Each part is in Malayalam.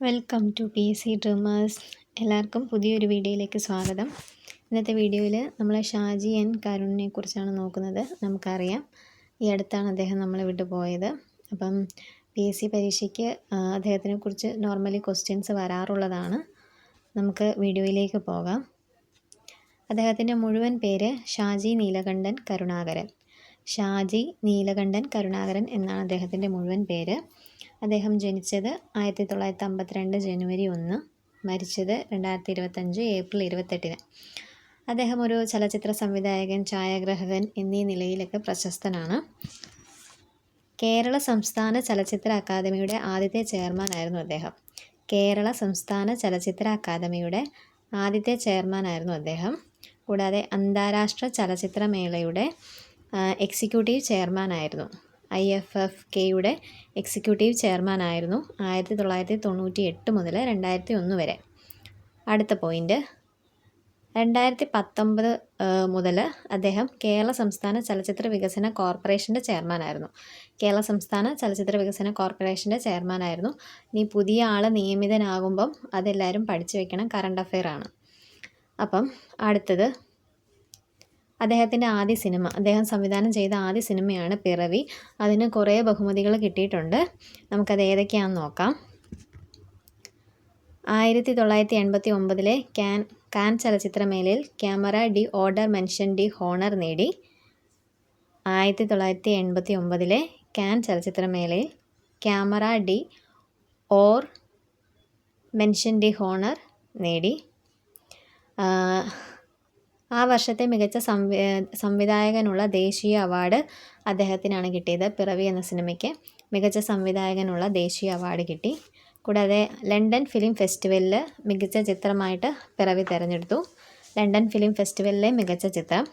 Welcome to PSC dreamers. എല്ലാവർക്കും പുതിയൊരു വീഡിയോയിലേക്ക് സ്വാഗതം. ഇന്നത്തെ വീഡിയോയിൽ നമ്മൾ ഷാജി എൻ കരുണിനെ കുറിച്ചാണ് നോക്കുന്നത്. നമുക്കറിയാം, ഈ അടുത്താണ് അദ്ദേഹം നമ്മളെ വിട്ടു പോയത്. അപ്പം PSC പരീക്ഷയ്ക്ക് അദ്ദേഹത്തിനെ കുറിച്ച് നോർമലി ക്വസ്റ്റ്യൻസ് വരാറുള്ളതാണ്. നമുക്ക് വീഡിയോയിലേക്ക് പോകാം. അദ്ദേഹത്തിൻ്റെ മുഴുവൻ പേര് ഷാജി നീലകണ്ഠൻ കരുണാകരൻ. ഷാജി നീലകണ്ഠൻ കരുണാകരൻ എന്നാണ് അദ്ദേഹത്തിൻ്റെ മുഴുവൻ പേര്. അദ്ദേഹം ജനിച്ചത് 1952 ജനുവരി 1, മരിച്ചത് 2025 ഏപ്രിൽ 28. അദ്ദേഹം ഒരു ചലച്ചിത്ര സംവിധായകൻ, ഛായാഗ്രാഹകൻ എന്നീ നിലയിലൊക്കെ പ്രശസ്തനാണ്. കേരള സംസ്ഥാന ചലച്ചിത്ര അക്കാദമിയുടെ ആദ്യത്തെ ചെയർമാനായിരുന്നു അദ്ദേഹം. കേരള സംസ്ഥാന ചലച്ചിത്ര അക്കാദമിയുടെ ആദ്യത്തെ ചെയർമാനായിരുന്നു അദ്ദേഹം. കൂടാതെ അന്താരാഷ്ട്ര ചലച്ചിത്രമേളയുടെ എക്സിക്യൂട്ടീവ് ചെയർമാനായിരുന്നു. IFFKയുടെ എക്സിക്യൂട്ടീവ് ചെയർമാനായിരുന്നു 1998 മുതൽ 2001 വരെ. അടുത്ത പോയിൻ്റ്, 2019 മുതൽ അദ്ദേഹം കേരള സംസ്ഥാന ചലച്ചിത്ര വികസന കോർപ്പറേഷൻ്റെ ചെയർമാനായിരുന്നു. കേരള സംസ്ഥാന ചലച്ചിത്ര വികസന കോർപ്പറേഷൻ്റെ ചെയർമാനായിരുന്നു. ഇനി പുതിയ ആൾ നിയമിതനാകുമ്പം അതെല്ലാവരും പഠിച്ചു വെക്കണം, കറണ്ട് അഫെയർ ആണ്. അപ്പം അടുത്തത്, അദ്ദേഹത്തിൻ്റെ ആദ്യ സിനിമ, അദ്ദേഹം സംവിധാനം ചെയ്ത ആദ്യ സിനിമയാണ് പിറവി. അതിന് കുറേ ബഹുമതികൾ കിട്ടിയിട്ടുണ്ട്. നമുക്കത് ഏതൊക്കെയാണെന്ന് നോക്കാം. 1989 കാൻ ചലച്ചിത്രമേളയിൽ camera d order mention d honour നേടി. 1989 കാൻ ചലച്ചിത്രമേളയിൽ camera d or mention d honour നേടി. ആ വർഷത്തെ മികച്ച സംവിധായകനുള്ള ദേശീയ അവാർഡ് അദ്ദേഹത്തിനാണ് കിട്ടിയത്. പിറവി എന്ന സിനിമയ്ക്ക് മികച്ച സംവിധായകനുള്ള ദേശീയ അവാർഡ് കിട്ടി. കൂടാതെ ലണ്ടൻ ഫിലിം ഫെസ്റ്റിവലിൽ മികച്ച ചിത്രമായിട്ട് പിറവി തിരഞ്ഞെടുത്തു. ലണ്ടൻ ഫിലിം ഫെസ്റ്റിവലിലെ മികച്ച ചിത്രം.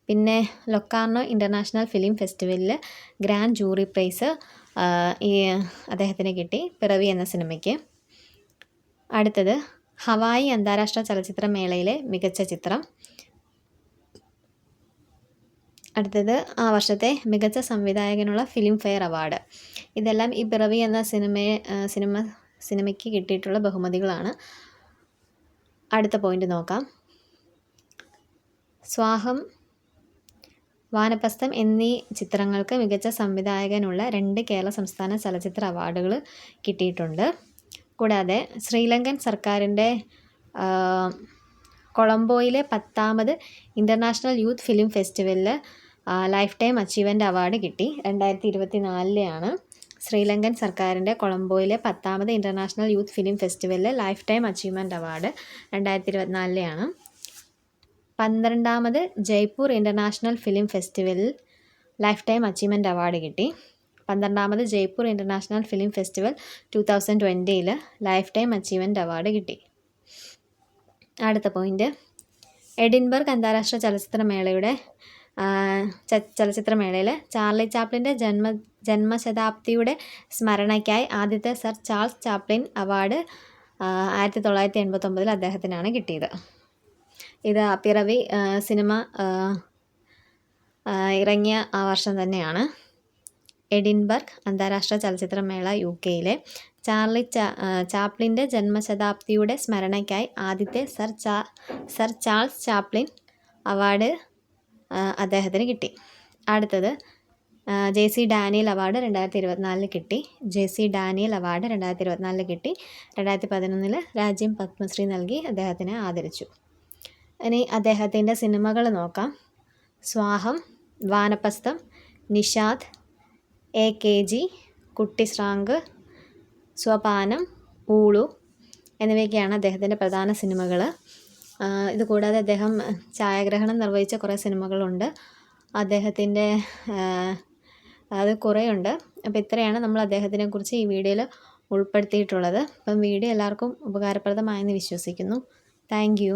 പിന്നെ ലൊക്കാർണോ ഇൻ്റർനാഷണൽ ഫിലിം ഫെസ്റ്റിവലിൽ ഗ്രാൻഡ് ജൂറി പ്രൈസ് അദ്ദേഹത്തിന് കിട്ടി പിറവി എന്ന സിനിമയ്ക്ക്. അടുത്തത്, ഹവായി അന്താരാഷ്ട്ര ചലച്ചിത്രമേളയിലെ മികച്ച ചിത്രം. അടുത്തത്, ആ വർഷത്തെ മികച്ച സംവിധായകനുള്ള ഫിലിം ഫെയർ അവാർഡ്. ഇതെല്ലാം ഈ പിറവി എന്ന സിനിമയ്ക്ക് കിട്ടിയിട്ടുള്ള ബഹുമതികളാണ്. അടുത്ത പോയിന്റ് നോക്കാം. സ്വാഹം, വാനപ്രസ്ഥം എന്നീ ചിത്രങ്ങൾക്ക് മികച്ച സംവിധായകനുള്ള 2 കേരള സംസ്ഥാന ചലച്ചിത്ര അവാർഡുകൾ കിട്ടിയിട്ടുണ്ട്. കൂടാതെ ശ്രീലങ്കൻ സർക്കാരിൻ്റെ കൊളംബോയിലെ 10ാമത് ഇൻ്റർനാഷണൽ യൂത്ത് ഫിലിം ഫെസ്റ്റിവലിൽ ലൈഫ് ടൈം അച്ചീവ്മെൻ്റ് അവാർഡ് കിട്ടി. 2024 ശ്രീലങ്കൻ സർക്കാരിൻ്റെ കൊളംബോയിലെ 10ാമത് ഇൻ്റർനാഷണൽ യൂത്ത് ഫിലിം ഫെസ്റ്റിവലിൽ ലൈഫ് ടൈം അച്ചീവ്മെൻ്റ് അവാർഡ് 2024. 12ാമത് ജയ്പൂർ ഇൻ്റർനാഷണൽ ഫിലിം ഫെസ്റ്റിവലിൽ ലൈഫ് ടൈം അച്ചീവ്മെൻ്റ് അവാർഡ് കിട്ടി. 12ാമത് Jaipur international film festival 2020 life time achievement award കിട്ടി. അടുത്ത പോയിൻ്റ്, എഡിൻബർഗ് അന്താരാഷ്ട്ര ചലച്ചിത്രമേളയിൽ ചാർലി ചാപ്ലിൻ്റെ ജന്മശതാബ്ദിയുടെ സ്മരണയ്ക്കായി ആദ്യത്തെ സർ ചാൾസ് ചാപ്ലിൻ അവാർഡ് 1989 അദ്ദേഹത്തിനാണ് കിട്ടിയത്. ഇത് പിറവി സിനിമ ഇറങ്ങിയ ആ വർഷം തന്നെയാണ്. എഡിൻബർഗ് അന്താരാഷ്ട്ര ചലച്ചിത്രമേള UKയിലെ ചാർലി ചാപ്ലിൻ്റെ ജന്മശതാബ്ദിയുടെ സ്മരണയ്ക്കായി ആദ്യത്തെ സർ ചാൾസ് ചാപ്ലിൻ അവാർഡ് അദ്ദേഹത്തിന് കിട്ടി. അടുത്തത്, JC ഡാനിയൽ അവാർഡ് 2024 കിട്ടി. JC ഡാനിയൽ അവാർഡ് 2024 കിട്ടി. 2011 രാജ്യം പത്മശ്രീ നൽകി അദ്ദേഹത്തിനെ ആദരിച്ചു. ഇനി അദ്ദേഹത്തിൻ്റെ സിനിമകൾ നോക്കാം. സ്വാഹം, വാനപ്രസ്ഥം, നിഷാദ്, AKG, കുട്ടിശ്രാങ്ക്, സ്വപാനം, ഊളു എന്നിവയൊക്കെയാണ് അദ്ദേഹത്തിൻ്റെ പ്രധാന സിനിമകൾ. ഇതുകൂടാതെ അദ്ദേഹം ഛായാഗ്രഹണം നിർവഹിച്ച കുറേ സിനിമകളുണ്ട് അദ്ദേഹത്തിൻ്റെ. അത് കുറേയുണ്ട്. അപ്പോൾ ഇത്രയാണ് നമ്മൾ അദ്ദേഹത്തിനെ കുറിച്ച് ഈ വീഡിയോയിൽ ഉൾപ്പെടുത്തിയിട്ടുള്ളത്. അപ്പം വീഡിയോ എല്ലാവർക്കും ഉപകാരപ്രദമായെന്ന് വിശ്വസിക്കുന്നു. Thank you.